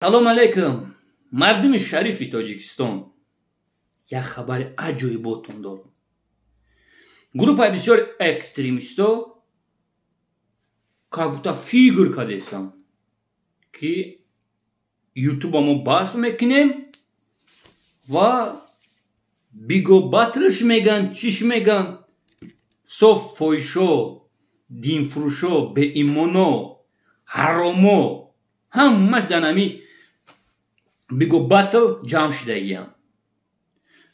سلام علیکم مردم شریف تاجیکستان. یک خبر عجیبی بهتون دارم. گروه بسیار اکستریمیستا как будто фигур کردن که یوتیوب ما باز میکنیم و بیگو باتلش میگن چیش میگن صف فویشو دین فروشو به ایمانو حرامو همش دنمی بیگو باتل جمع شده گیم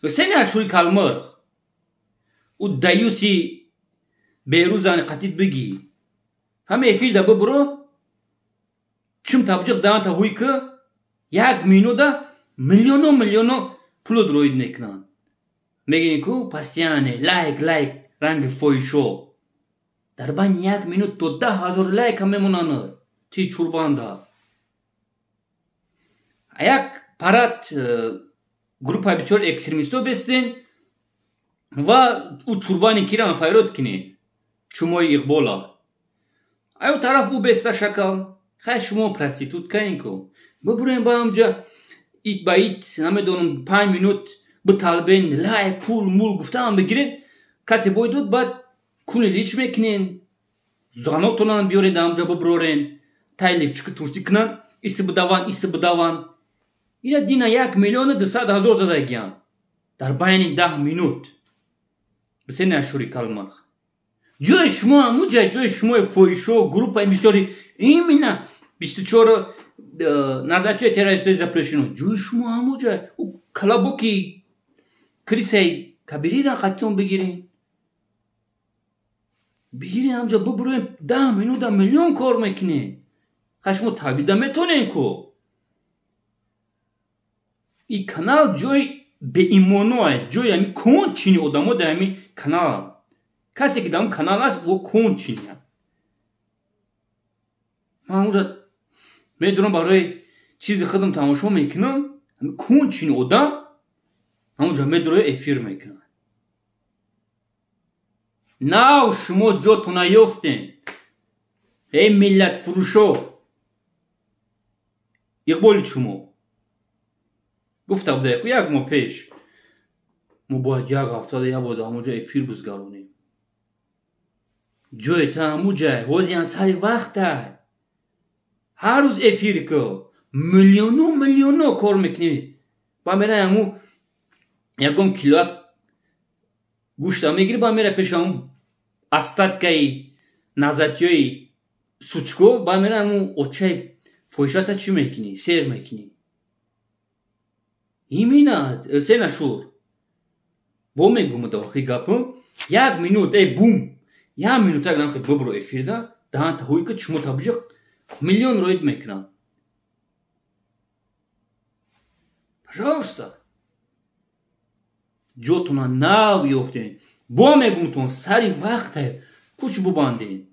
و سنی اشوری کلمرخ او دیوسی بیروزان قطید بگی همه افیل دا برو چم تبجیق دان تا هوی که یک مینو دا میلیونو پولو دروید نکنن میگن که پسیانه لایک رنگ فویشو در بین یک مینو تو 10,000 لایک همه منانه تی چوربان دا یک پرات گروپ بسیار اکستریمیستو بستین و او چوربانی کیران فایرود کنی چموی اقبالا ایو طرف او بسته شکل خشمو پرستیتوت کهین که ببرین با همجا ایت با ایت نمیدونم 5 مینوت بطالبین لایک پول مول گفته هم بگیرین کسی بایدود بعد کنی لیچ میکنین زانوتونان بیارین دا همجا ببرورین تای لیفچک تورسی کنن ایسی بدوان اینا دینا 1,200,000 زده گیان در بین 10 مینوت بسه نشوری کلمرخ جوی شما همو جوی شما فویشو گروپ بسیاری این مینا 24 نظرچه تراریستی زپرشنو جوی شما همو جای کلابو کی کریسای کبیری را قطعون بگیرین همجا ببروین 10 مینوت 10 میلیون کار میکنین خشمو تابیده میتونین که این کانال جوی به ایمانو جوی همی کون چینی آدمو در همی کانال کسی که دام کانال هست او کون چینی من اونجا میدونم برای چیز خودم تماشا میکنم همی کون چینی آدم اونجا میدونم افیر میکنم ناو شما جو تو نیفتین ای ملت فروشو اقبالی شما گفته بوده که یک ماه پیش ما باید 1 هفته یا باید همونجا افیر بزگرونیم جای تا همونجا وزیان سری وقت هر روز افیر که میلیونو کار میکنی با میره همون یکم کیلو گوشت هم میگیری با میره پیش همون استاد که نزدیوی سوچکو با میره همون اوچه فوشاتا چی میکنی؟ سیر میکنی ایمینات سه نشور با میگم داخلی گپم 1 مینوت ای بوم 1 مینوت اگرم که ببرو افیر دا دهان تا هوی که چمو تبجیق میلیون روید میکنن پجاوستا جو تونا ناو یافتین با میگم تون سری وقت کچ بباندین